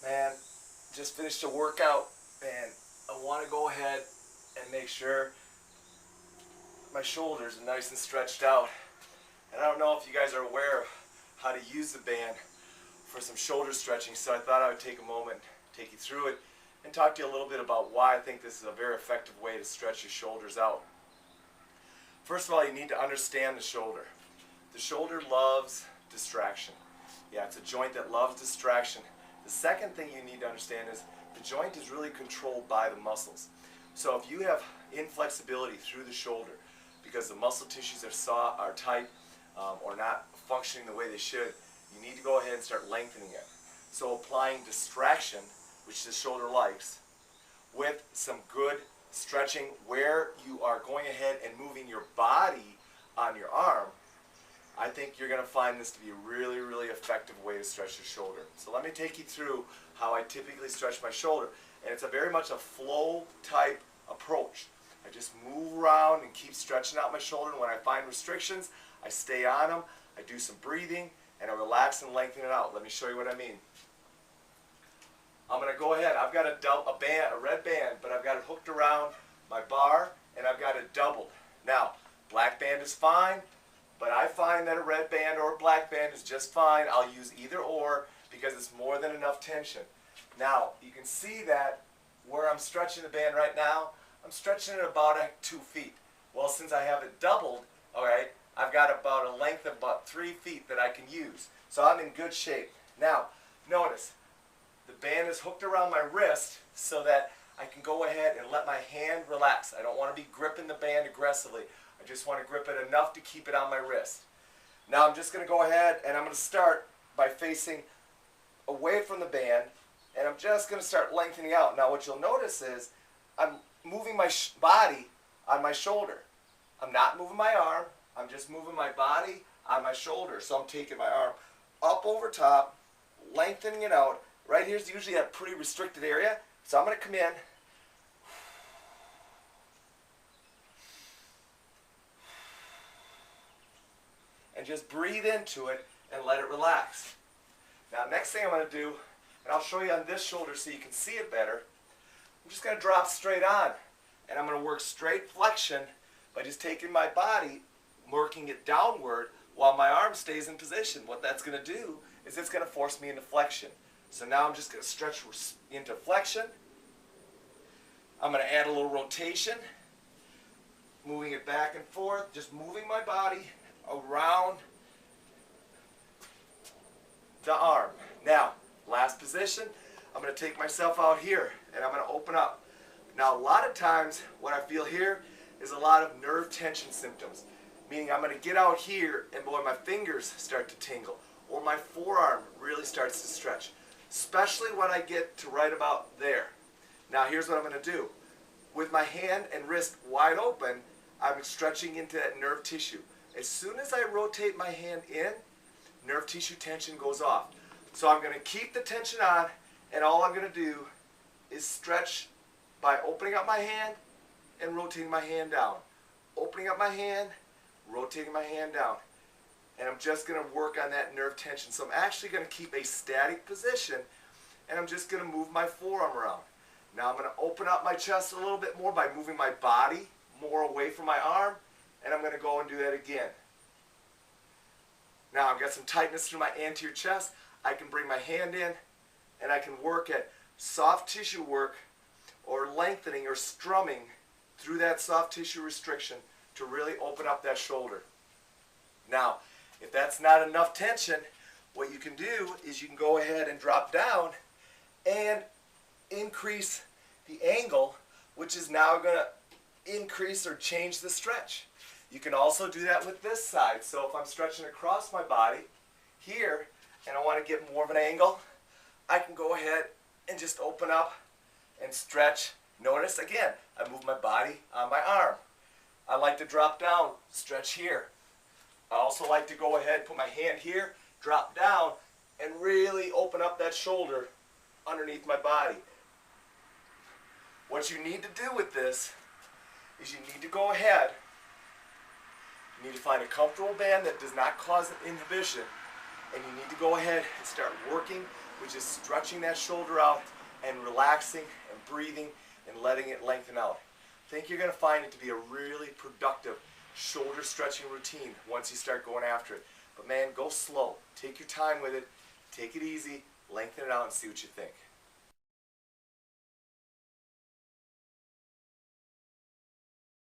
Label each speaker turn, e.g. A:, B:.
A: Man, just finished a workout and I want to go ahead and make sure my shoulders are nice and stretched out. And I don't know if you guys are aware of how to use the band for some shoulder stretching, so I thought I would take a moment, take you through it, and talk to you a little bit about why I think this is a very effective way to stretch your shoulders out. First of all, you need to understand the shoulder. The shoulder loves distraction. Yeah, it's a joint that loves distraction. The second thing you need to understand is the joint is really controlled by the muscles. So if you have inflexibility through the shoulder because the muscle tissues are tight or not functioning the way they should, you need to go ahead and start lengthening it. So applying distraction, which the shoulder likes, with some good stretching where you are going ahead and moving your body on your arm, I think you're going to find this to be a really, really effective way to stretch your shoulder. So let me take you through how I typically stretch my shoulder. And it's very much a flow type approach. I just move around and keep stretching out my shoulder, and when I find restrictions, I stay on them, I do some breathing, and I relax and lengthen it out. Let me show you what I mean. I'm going to go ahead. I've got a red band, but I've got it hooked around my bar, and I've got it doubled. Now, black band is fine, but I find that a red band or a black band is just fine. I'll use either or because it's more than enough tension. Now, you can see that where I'm stretching the band right now, I'm stretching it about 2 feet. Well, since I have it doubled, alright, I've got about a length of about 3 feet that I can use. So I'm in good shape. Now, notice, the band is hooked around my wrist so that I can go ahead and let my hand relax. I don't want to be gripping the band aggressively. I just want to grip it enough to keep it on my wrist. Now I'm just going to go ahead and I'm going to start by facing away from the band, and I'm just going to start lengthening out. Now what you'll notice is I'm moving my body on my shoulder. I'm not moving my arm, I'm just moving my body on my shoulder. So I'm taking my arm up over top, lengthening it out. Right here is usually a pretty restricted area, so I'm going to come in, and just breathe into it and let it relax. Now next thing I'm going to do, and I'll show you on this shoulder so you can see it better, I'm just going to drop straight on, and I'm going to work straight flexion by just taking my body, working it downward while my arm stays in position. What that's going to do is it's going to force me into flexion. So now I'm just going to stretch into flexion. I'm going to add a little rotation, moving it back and forth, just moving my body around the arm. Now, last position, I'm going to take myself out here and I'm going to open up. Now, a lot of times what I feel here is a lot of nerve tension symptoms, meaning I'm going to get out here and boy, my fingers start to tingle or my forearm really starts to stretch, especially when I get to right about there. Now here's what I'm going to do. With my hand and wrist wide open, I'm stretching into that nerve tissue. As soon as I rotate my hand in, nerve tissue tension goes off. So I'm going to keep the tension on, and all I'm going to do is stretch by opening up my hand and rotating my hand down. Opening up my hand, rotating my hand down. And I'm just going to work on that nerve tension. So I'm actually going to keep a static position, and I'm just going to move my forearm around. Now I'm going to open up my chest a little bit more by moving my body more away from my arm, and I'm going to go and do that again. Now I've got some tightness through my anterior chest. I can bring my hand in, and I can work at soft tissue work or lengthening or strumming through that soft tissue restriction to really open up that shoulder. Now, if that's not enough tension, what you can do is you can go ahead and drop down and increase the angle, which is now going to increase or change the stretch. You can also do that with this side. So if I'm stretching across my body here and I want to get more of an angle, I can go ahead and just open up and stretch. Notice again, I move my body on my arm. I like to drop down, stretch here. I also like to go ahead, put my hand here, drop down, and really open up that shoulder underneath my body. What you need to do with this is you need to go ahead, you need to find a comfortable band that does not cause an inhibition, and you need to go ahead and start working which is stretching that shoulder out and relaxing and breathing and letting it lengthen out. I think you're going to find it to be a really productive shoulder stretching routine once you start going after it. But man, go slow. Take your time with it. Take it easy. Lengthen it out and see what you think.